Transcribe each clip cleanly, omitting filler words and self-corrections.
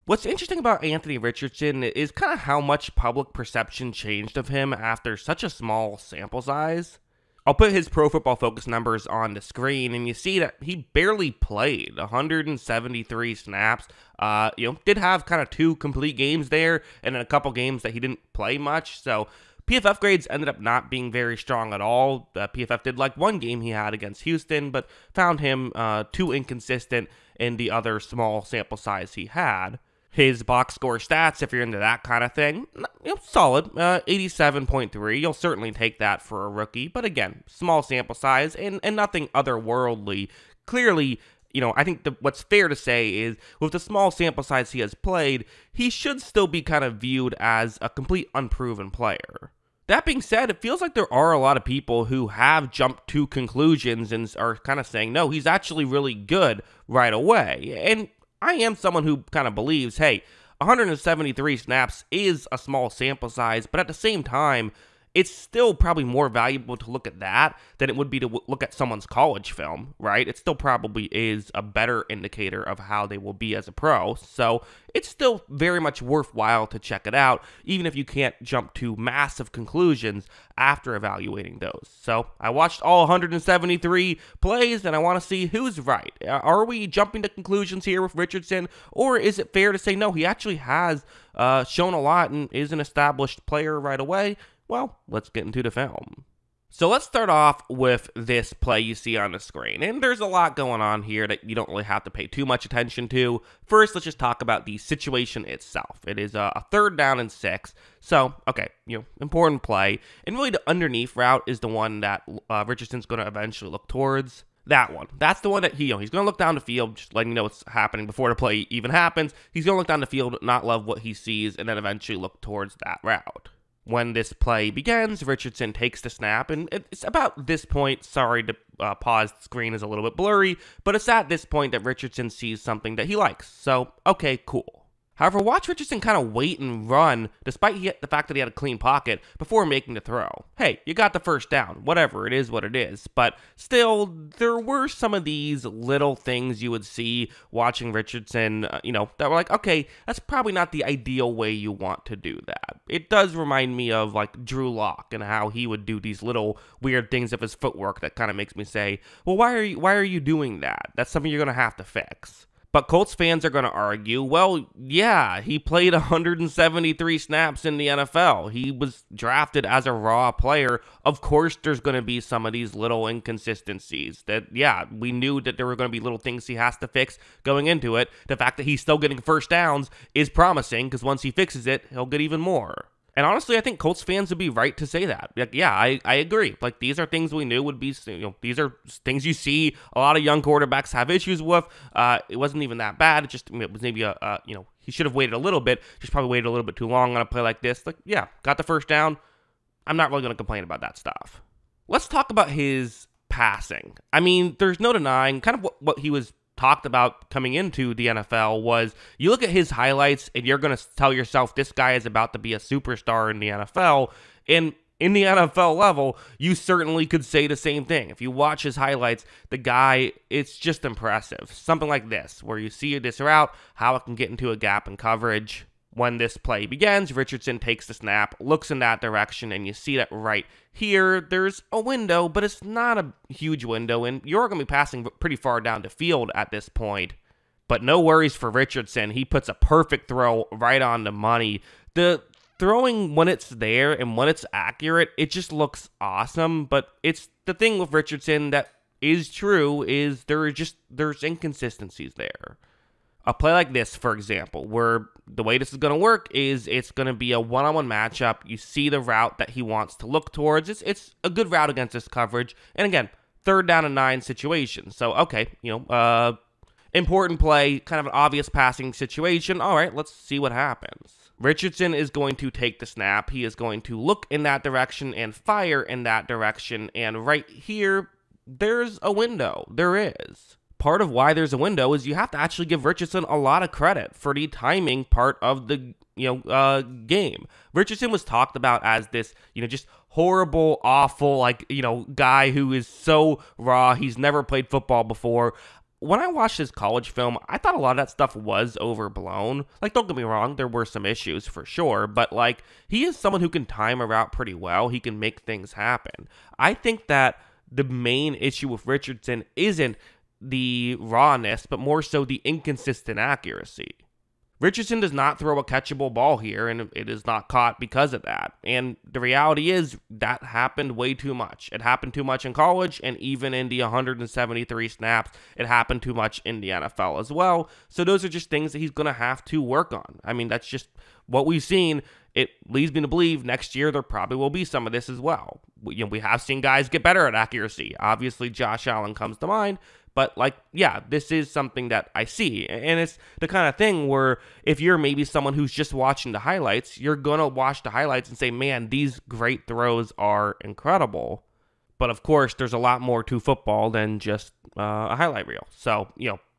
What's interesting about Anthony Richardson is kind of how much public perception changed of him after such a small sample size. I'll put his Pro Football Focus numbers on the screen, and you see that he barely played 173 snaps. Did have kind of 2 complete games there, and then a couple games that he didn't play much. So PFF grades ended up not being very strong at all. PFF did like 1 game he had against Houston, but found him too inconsistent in the other small sample size he had. His box score stats, if you're into that kind of thing, solid, 87.3. You'll certainly take that for a rookie. But again, small sample size and nothing otherworldly. Clearly, I think what's fair to say is with the small sample size he has played, he should still be kind of viewed as a complete unproven player. That being said, it feels like there are a lot of people who have jumped to conclusions and are kind of saying, no, he's actually really good right away. And I am someone who kind of believes, hey, 173 snaps is a small sample size, but at the same time, it's still probably more valuable to look at that than it would be to look at someone's college film, right? It still probably is a better indicator of how they will be as a pro. So it's still very much worthwhile to check it out, even if you can't jump to massive conclusions after evaluating those. So I watched all 173 plays, and I want to see who's right. Are we jumping to conclusions here with Richardson, or is it fair to say, no, he actually has shown a lot and is an established player right away? Well, let's get into the film. So let's start off with this play you see on the screen. And there's a lot going on here that you don't really have to pay too much attention to. First, let's just talk about the situation itself. It is a 3rd down and 6. So, okay, important play. And really the underneath route is the one that Richardson's going to eventually look towards. That one. That's the one that he's going to look down the field, just letting you know what's happening before the play even happens. He's going to look down the field, not love what he sees, and then eventually look towards that route. When this play begins, Richardson takes the snap, and it's about this point, sorry to pause, the screen is a little bit blurry, but it's at this point that Richardson sees something that he likes. So, okay, cool. However, watch Richardson kind of wait and run, despite the fact that he had a clean pocket, before making the throw. Hey, you got the first down, whatever, it is what it is. But still, there were some of these little things you would see watching Richardson, that were like, okay, that's probably not the ideal way you want to do that. It does remind me of, like, Drew Lock and how he would do these little weird things of his footwork that kind of makes me say, well, why are you doing that? That's something you're going to have to fix. But Colts fans are going to argue, well, yeah, he played 173 snaps in the NFL. He was drafted as a raw player. Of course, there's going to be some of these little inconsistencies that, yeah, we knew that there were going to be little things he has to fix going into it. The fact that he's still getting first downs is promising because once he fixes it, he'll get even more. And honestly, I think Colts fans would be right to say that. Like, yeah, I agree. Like, these are things we knew would be, these are things you see a lot of young quarterbacks have issues with. It wasn't even that bad. It was maybe he should have waited a little bit. Just probably waited a little bit too long on a play like this. Like, yeah, got the first down. I'm not really going to complain about that stuff. Let's talk about his passing. I mean, there's no denying kind of what he was talked about coming into the NFL was you look at his highlights and you're going to tell yourself this guy is about to be a superstar in the NFL. And in the NFL level, you certainly could say the same thing. If you watch his highlights, the guy, it's just impressive. Something like this, where you see this route, how it can get into a gap in coverage. When this play begins, Richardson takes the snap, looks in that direction, and you see that right here, there's a window, but it's not a huge window, and you're going to be passing pretty far down the field at this point. But no worries for Richardson. He puts a perfect throw right on the money. The throwing, when it's there and when it's accurate, it just looks awesome, but it's the thing with Richardson that is true is there's inconsistencies there. A play like this, for example, where the way this is going to work is it's going to be a one-on-one matchup. You see the route that he wants to look towards. It's a good route against this coverage. And again, 3rd down and 9 situation. So, okay, important play, kind of an obvious passing situation. All right, let's see what happens. Richardson is going to take the snap. He is going to look in that direction and fire in that direction. And right here, there's a window. There is. Part of why there's a window is you have to actually give Richardson a lot of credit for the timing part of the game. Richardson was talked about as this, just horrible, awful, guy who is so raw. He's never played football before. when I watched his college film, I thought a lot of that stuff was overblown. Like, don't get me wrong, there were some issues for sure, but like, he is someone who can time a route pretty well. He can make things happen. I think that the main issue with Richardson isn't the rawness, but more so the inconsistent accuracy. Richardson does not throw a catchable ball here, and it is not caught because of that. And the reality is that happened way too much. It happened too much in college, and even in the 173 snaps, it happened too much in the NFL as well. So those are just things that he's going to have to work on. I mean, that's just what we've seen. It leads me to believe next year there probably will be some of this as well. We have seen guys get better at accuracy. Obviously, Josh Allen comes to mind. But, like, yeah, this is something that I see. And it's the kind of thing where if you're maybe someone who's just watching the highlights, you're going to watch the highlights and say, man, these great throws are incredible. But, of course, there's a lot more to football than just a highlight reel. So,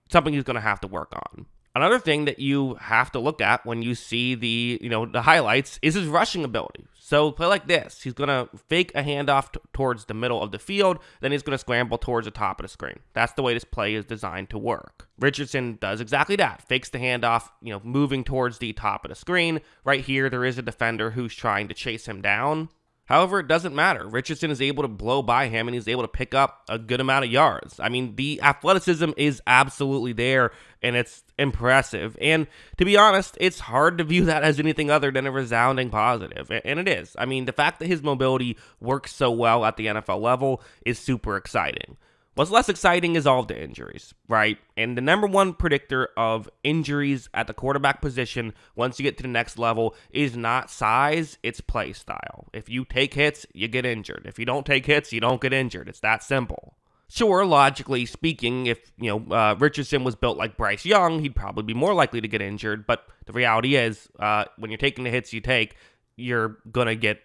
something he's going to have to work on. Another thing that you have to look at when you see the highlights is his rushing ability. So play like this. He's going to fake a handoff towards the middle of the field, then he's going to scramble towards the top of the screen. That's the way this play is designed to work. Richardson does exactly that. Fakes the handoff, moving towards the top of the screen. Right here, there is a defender who's trying to chase him down. However, it doesn't matter. Richardson is able to blow by him, and he's able to pick up a good amount of yards. I mean, the athleticism is absolutely there, and it's impressive. And to be honest, it's hard to view that as anything other than a resounding positive, and it is. I mean, the fact that his mobility works so well at the NFL level is super exciting. What's less exciting is all of the injuries, right? And the number one predictor of injuries at the quarterback position once you get to the next level is not size, it's play style. If you take hits, you get injured. If you don't take hits, you don't get injured. It's that simple. Sure, logically speaking, if Richardson was built like Bryce Young, he'd probably be more likely to get injured. But the reality is, when you're taking the hits you take, you're gonna get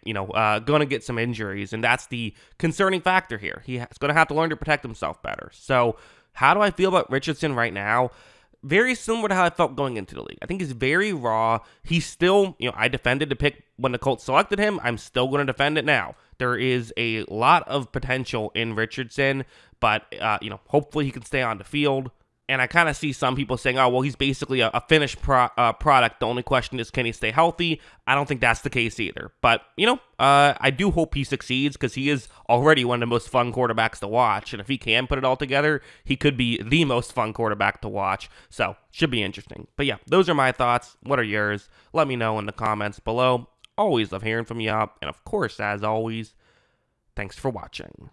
some injuries, and that's the concerning factor here. He's gonna have to learn to protect himself better. So, how do I feel about Richardson right now? Very similar to how I felt going into the league. I think he's very raw. He's still, I defended the pick when the Colts selected him. I'm still going to defend it now. There is a lot of potential in Richardson, but hopefully he can stay on the field. And I kind of see some people saying, oh, well, he's basically a finished product. The only question is, can he stay healthy? I don't think that's the case either. But, I do hope he succeeds because he is already one of the most fun quarterbacks to watch. And if he can put it all together, he could be the most fun quarterback to watch. So, should be interesting. But yeah, those are my thoughts. What are yours? Let me know in the comments below. Always love hearing from you. And of course, as always, thanks for watching.